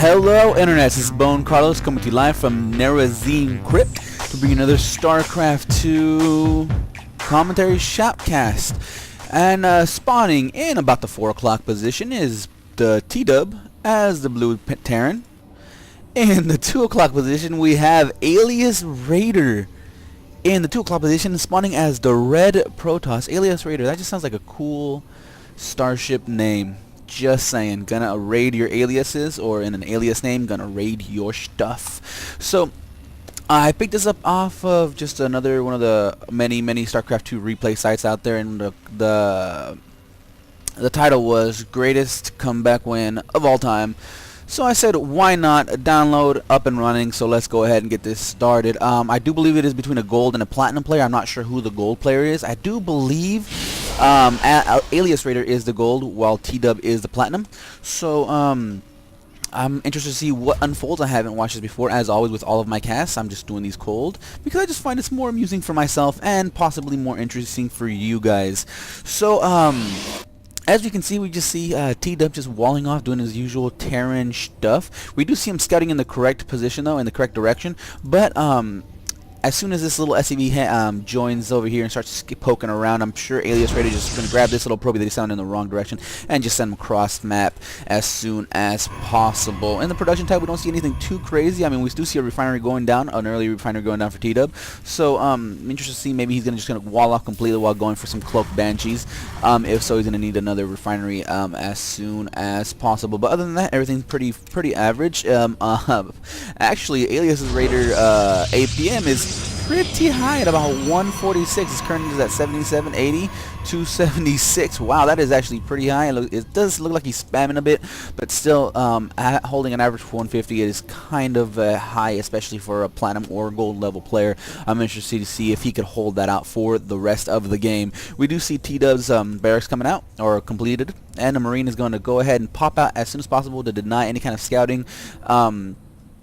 Hello Internet, this is Bone Carlos coming to you live from Nerazine Crypt to bring another StarCraft 2 commentary shoutcast. And spawning in about the 4 o'clock position is the tdub as the blue Terran. In the 2 o'clock position we have AliasRaider. In the 2 o'clock position spawning as the red Protoss. AliasRaider, that just sounds like a cool starship name. Just saying, gonna raid your aliases, or in an alias name, gonna raid your stuff. So I picked this up off of just another one of the many StarCraft 2 replay sites out there, and the title was greatest comeback win of all time. So I said, why not download, up and running, so let's go ahead and get this started. I do believe it is between a gold and a platinum player. I'm not sure who the gold player is. I do believe AliasRaider is the gold, while tdub is the platinum. So I'm interested to see what unfolds. I haven't watched this before. As always with all of my casts, I'm just doing these cold because I just find it's more amusing for myself and possibly more interesting for you guys. So as you can see, we just see tdub just walling off, doing his usual Terran stuff. We do see him scouting in the correct position, though, in the correct direction. But as soon as this little SCV joins over here and starts poking around, I'm sure AliasRaider is just going to grab this little probe that he sounded in the wrong direction and just send him across map as soon as possible. In the production tab, we don't see anything too crazy. I mean, we do see a refinery going down, an early refinery going down for tdub. So I'm interested to see maybe he's just going to wall off completely while going for some cloaked banshees. If so, he's going to need another refinery as soon as possible. But other than that, everything's pretty average. Actually, AliasRaider APM is pretty high at about 146. His current is at 77, 80, 276. Wow, that is actually pretty high. It does look like he's spamming a bit, but still holding an average of 150 is kind of high, especially for a platinum or gold level player. I'm interested to see if he could hold that out for the rest of the game. We do see tdub's barracks coming out, or completed, and the Marine is going to go ahead and pop out as soon as possible to deny any kind of scouting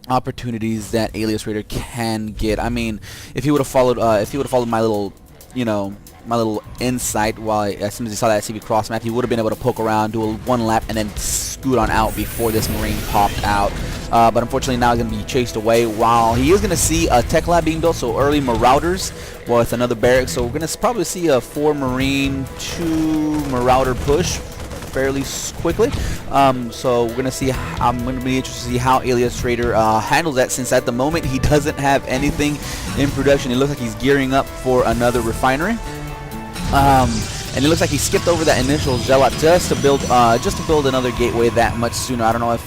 opportunities that AliasRaider can get. I mean, if he would have followed my little, my little insight, as soon as he saw that SCV cross map, he would have been able to poke around, do a 1 lap, and then scoot on out before this Marine popped out. But unfortunately, now he's going to be chased away. While he is going to see a tech lab being built, so early Marauders with another barrack. So we're going to probably see a 4 Marine, 2 Marauder push fairly quickly. So we're gonna see. I'm gonna be interested to see how AliasRaider handles that, since at the moment he doesn't have anything in production. It looks like he's gearing up for another refinery, and it looks like he skipped over that initial zealot just to build another gateway that much sooner. I don't know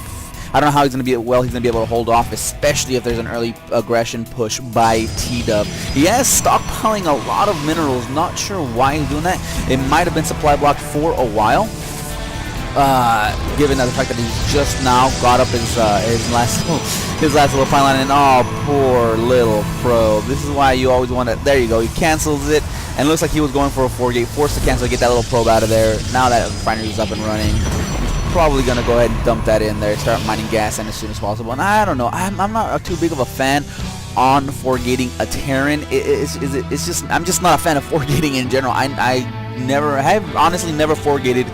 how he's gonna be able to hold off, especially if there's an early aggression push by tdub. He has stockpiling a lot of minerals. Not sure why he's doing that. It might have been supply blocked for a while. Given the fact that he's just now got up his last little fine line, and oh, poor little probe. This is why you always want to. There you go. He cancels it, and it looks like he was going for a 4-gate, forced to cancel, get that little probe out of there. Now that refinery is up and running, he's probably gonna go ahead and dump that in there, start mining gas in as soon as possible. And I don't know. I'm not too big of a fan on 4-gating a Terran. It's just I'm just not a fan of 4-gating in general. I have honestly never 4-gated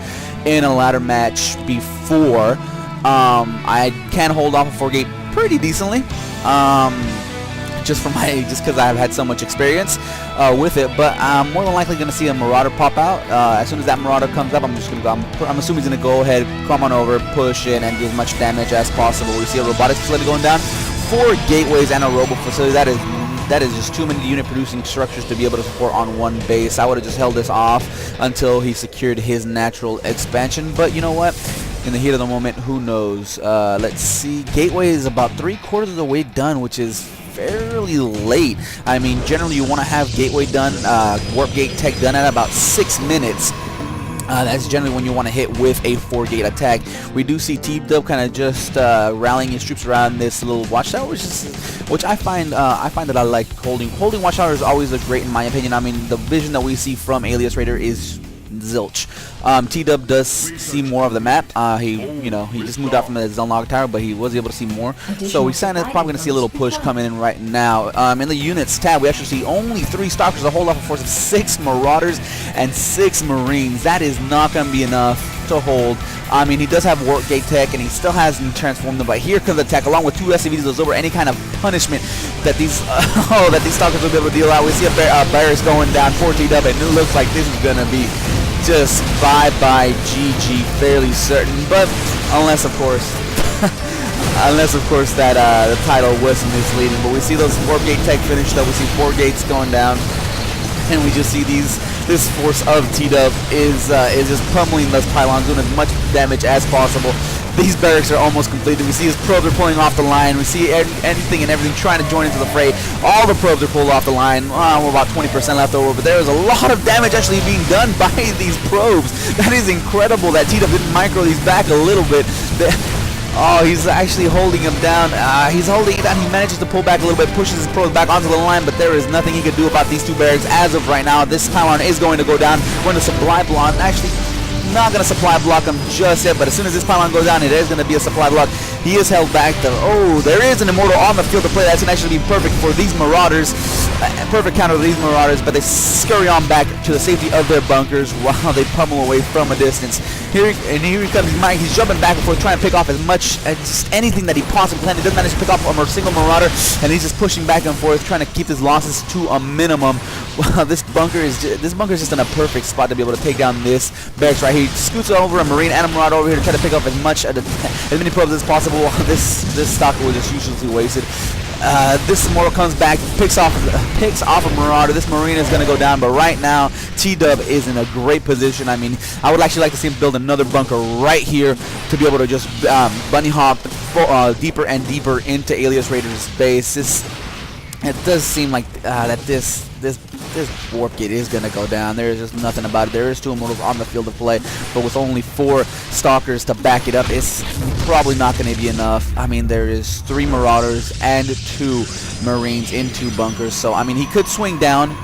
in a ladder match before. I can hold off a 4-gate pretty decently, just because I've had so much experience with it. But I'm more than likely going to see a Marauder pop out. As soon as that Marauder comes up, I'm assuming he's going to go ahead, come on over, push in, and do as much damage as possible. We see a robotics facility going down, 4 gateways and a robo facility. That is just too many unit producing structures to be able to support on one base. I would have just held this off until he secured his natural expansion. But you know what? In the heat of the moment, who knows? Let's see. Gateway is about 3/4 of the way done, which is fairly late. I mean, generally you want to have gateway done, warp gate tech done at about 6 minutes. That's generally when you want to hit with a 4-gate attack. We do see tdub kind of just rallying his troops around this little watchtower, which I find that I like holding. Holding watchtower is always great in my opinion. I mean, the vision that we see from AliasRaider is zilch. tdub does see more of the map. He just moved out from the Zelnog Tower, but he was able to see more. So we probably going to see a little push coming in right now. In the units tab, we actually see only 3 Stalkers, a whole lot of force of 6 Marauders and 6 Marines. That is not going to be enough to hold I mean, he does have Warp Gate tech, and he still hasn't transformed them. But here comes the attack, along with 2 SCVs. Those over any kind of punishment that these that these stalkers will be able to deal out. We see a Barracks going down for tdub, and it looks like this is gonna be just bye-bye GG, fairly certain. But unless, of course, that the title was misleading. But we see those Warp Gate tech finished up. We see 4 gates going down, and we just see this force of tdub is just pummeling those pylons, doing as much damage as possible. These barracks are almost completed. We see his probes are pulling off the line. We see anything and everything trying to join into the fray. All the probes are pulled off the line. We're about 20% left over, but there is a lot of damage actually being done by these probes. That is incredible that tdub didn't micro these back a little bit. Oh, he's actually holding him down. He's holding it down. He manages to pull back a little bit, pushes his probes back onto the line, but there is nothing he can do about these 2 barracks as of right now. This pylon is going to go down. Going to supply block. Actually, not going to supply block him just yet, but as soon as this pylon goes down, it is going to be a supply block. He is held back though. Oh, there is an Immortal on the field of play. That's going to actually be perfect for these Marauders. Perfect counter to these Marauders, but they scurry on back to the safety of their bunkers while they pummel away from a distance. Here he comes Mike. He's jumping back and forth, trying to pick off as much, just anything that he possibly can. He doesn't manage to pick off a single Marauder, and he's just pushing back and forth, trying to keep his losses to a minimum. Well, this bunker is just in a perfect spot to be able to take down this barracks right here. He scoots over a Marine and a Marauder over here to try to pick up as many probes as possible. This stalker was just uselessly wasted. This Immortal comes back, picks off a Marauder. This Marine is going to go down, but right now tdub is in a great position. I mean, I would actually like to see him build another bunker right here to be able to just bunny hop deeper and deeper into AliasRaider's base. It does seem like that this Warp Gate is going to go down. There is just nothing about it. There is 2 Immortals on the field of play, but with only 4 Stalkers to back it up, it's probably not going to be enough. I mean, there is 3 Marauders and 2 Marines in 2 bunkers, so I mean, he could swing down,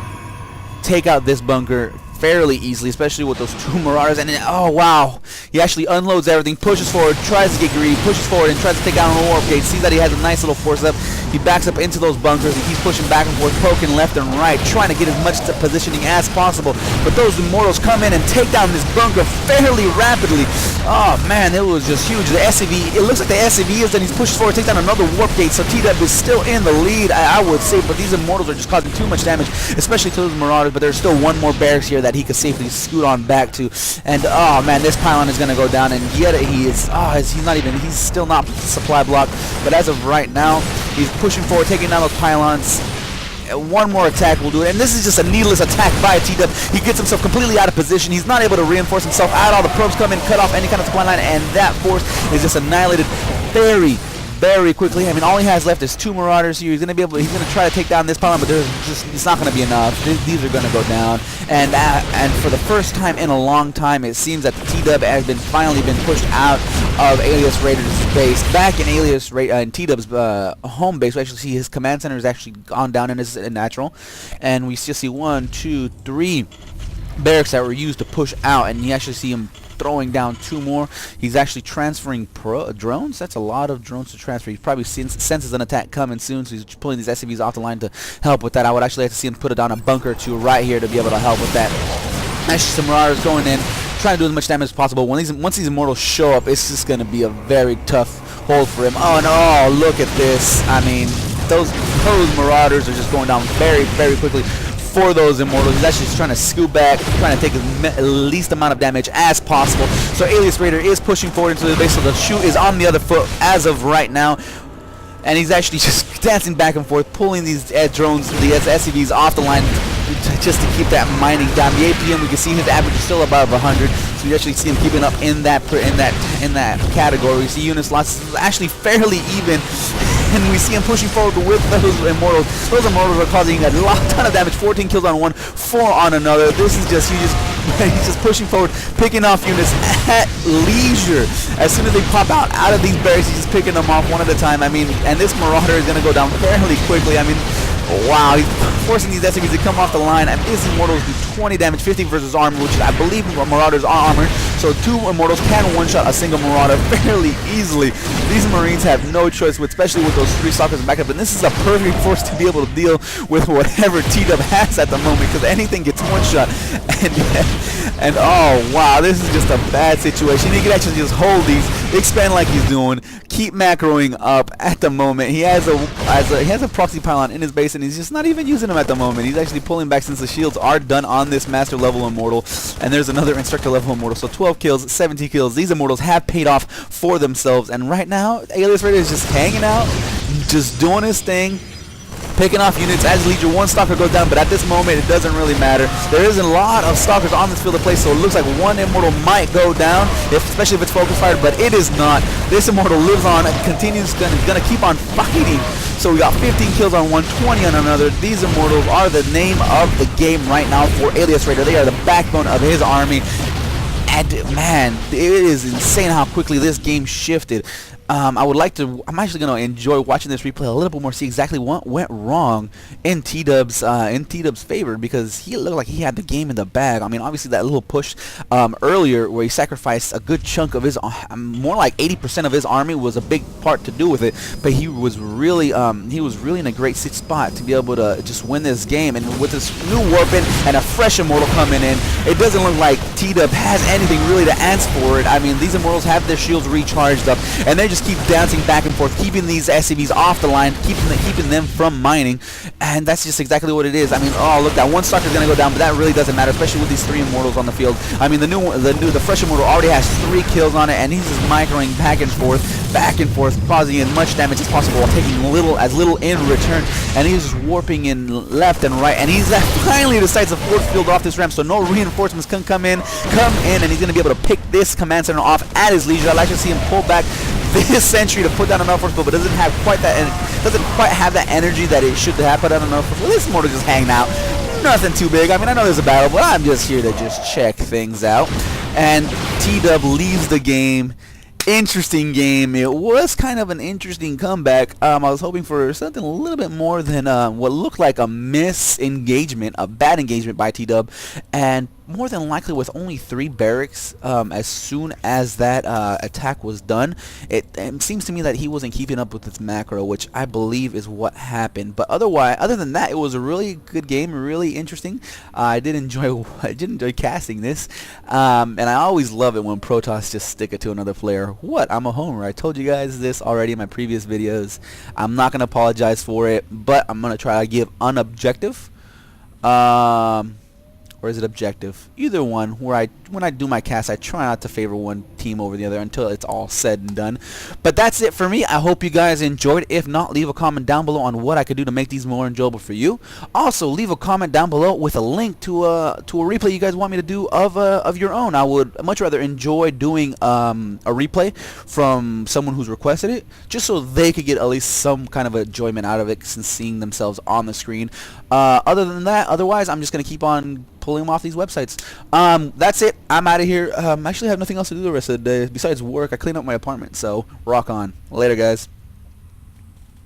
take out this bunker fairly easily, especially with those 2 Marauders, and then, oh wow, he actually unloads everything, pushes forward, tries to get greedy, pushes forward and tries to take down a Warp Gate, sees that he has a nice little force up, he backs up into those bunkers, and he's pushing back and forth, poking left and right, trying to get as much positioning as possible, but those Immortals come in and take down this bunker fairly rapidly. Oh man, it was just huge. The SCV, it looks like the SCV is, then he's pushed forward, takes down another Warp Gate, so tdub is still in the lead, I would say, but these Immortals are just causing too much damage, especially to those Marauders, but there's still 1 more barracks here that he could safely scoot on back to, and oh man, this pylon is going to go down, and yet he's still not supply blocked, but as of right now, he's pushing forward, taking down those pylons. 1 more attack will do it, and this is just a needless attack by tdub. He gets himself completely out of position. He's not able to reinforce himself out. All the probes come in, cut off any kind of supply line, and that force is just annihilated very quickly. I mean, all he has left is 2 Marauders here. He's gonna try to take down this pylon, but it's not gonna be enough. These are gonna go down, and for the first time in a long time, it seems that tdub has finally been pushed out of AliasRaider's base. Back in tdub's home base, we actually see his command center is actually gone down in his natural, and we still see 1, 2, 3 barracks that were used to push out, and you actually see him throwing down 2 more. He's actually transferring drones. That's a lot of drones to transfer. He probably senses an attack coming soon, so he's pulling these SCVs off the line to help with that. I would actually like to see him put it down a bunker or 2 right here to be able to help with that. Actually, some Marauders going in, trying to do as much damage as possible. Once these Immortals show up, it's just going to be a very tough hold for him. Oh no, look at this. I mean, those Marauders are just going down very quickly for those Immortals. He's actually just trying to scoot back, trying to take the least amount of damage as possible. So AliasRaider is pushing forward into the base, so the shoe is on the other foot as of right now. And he's actually just dancing back and forth, pulling these drones, the SCVs off the line just to keep that mining down. The APM, we can see his average is still above 100, so you actually see him keeping up in that category. We see units lost actually fairly even, and we see him pushing forward with those Immortals. Those Immortals are causing a ton of damage. 14 kills on one, 4 on another. This is just he's just pushing forward, picking off units at leisure. As soon as they pop out of these barracks, he's just picking them off one at a time. I mean, and this Marauder is going to go down fairly quickly. I mean, wow, he's forcing these SCVs to come off the line, and these Immortals do 20 damage, 15 versus armor, which I believe Marauders are armored, So 2 Immortals can one-shot a single Marauder fairly easily. These Marines have no choice, especially with those 3 Stalkers in backup, and this is a perfect force to be able to deal with whatever tdub has at the moment, because anything gets one-shot. And oh wow, this is just a bad situation. He can actually just hold these, expand like he's doing, keep macroing up at the moment. He has a proxy pylon in his base, and he's just not even using them at the moment. He's actually pulling back since the shields are done on this master level immortal, and there's another instructor level immortal. So 12 kills, 17 kills. These immortals have paid off for themselves, and right now AliasRaider is just hanging out, just doing his thing, picking off units as Legion. 1 Stalker goes down, but at this moment it doesn't really matter. There isn't a lot of Stalkers on this field of play, so it looks like 1 Immortal might go down, especially if it's focus fired, but it is not. This Immortal lives on and continues, gonna keep on fighting. So we got 15 kills on one, 20 on another. These Immortals are the name of the game right now for AliasRaider. They are the backbone of his army. And man, it is insane how quickly this game shifted. I'm actually going to enjoy watching this replay a little bit more, see exactly what went wrong in tdub's favor, because he looked like he had the game in the bag. I mean, obviously that little push earlier where he sacrificed a good chunk of his, more like 80% of his army was a big part to do with it, but he was really in a great spot to be able to just win this game. And with this new Warpin and a fresh Immortal coming in, it doesn't look like tdub has anything really to answer for it. I mean, these Immortals have their shields recharged up, and they just keep dancing back and forth, keeping these SCVs off the line, keeping them from mining, and that's just exactly what it is. I mean, oh look, that 1 Stalker is gonna go down, but that really doesn't matter, especially with these 3 Immortals on the field. I mean, the fresh Immortal already has 3 kills on it, and he's just microing back and forth, causing as much damage as possible while taking as little in return. And he's just warping in left and right, and he's finally decides to force field off this ramp, so no reinforcements can come in, and he's gonna be able to pick this command center off at his leisure. I'd like to see him pull back this sentry to put down enough force, but doesn't quite have that energy that it should have put down enough force. Well, this Immortal just hanging out, nothing too big. I mean, I know there's a battle, but I'm just here to just check things out. And tdub leaves the game. Interesting game. It was kind of an interesting comeback. I was hoping for something a little bit more than what looked like a misengagement, a bad engagement by tdub, and more than likely with only 3 barracks as soon as that attack was done. It seems to me that he wasn't keeping up with his macro, which I believe is what happened. But other than that, it was a really good game, really interesting. I did enjoy casting this, and I always love it when Protoss just stick it to another player. What? I'm a homer. I told you guys this already in my previous videos. I'm not gonna apologize for it, but I'm gonna try to give unobjective. Or is it objective? Either one. When I do my cast, I try not to favor one team over the other until it's all said and done. But that's it for me. I hope you guys enjoyed. If not, leave a comment down below on what I could do to make these more enjoyable for you. Also, leave a comment down below with a link to a replay you guys want me to do of your own. I would much rather enjoy doing a replay from someone who's requested it, just so they could get at least some kind of enjoyment out of it since seeing themselves on the screen. Otherwise, I'm just gonna keep on pulling them off these websites. That's it. I'm out of here. I actually have nothing else to do the rest of the day besides work. I clean up my apartment, so rock on. Later, guys.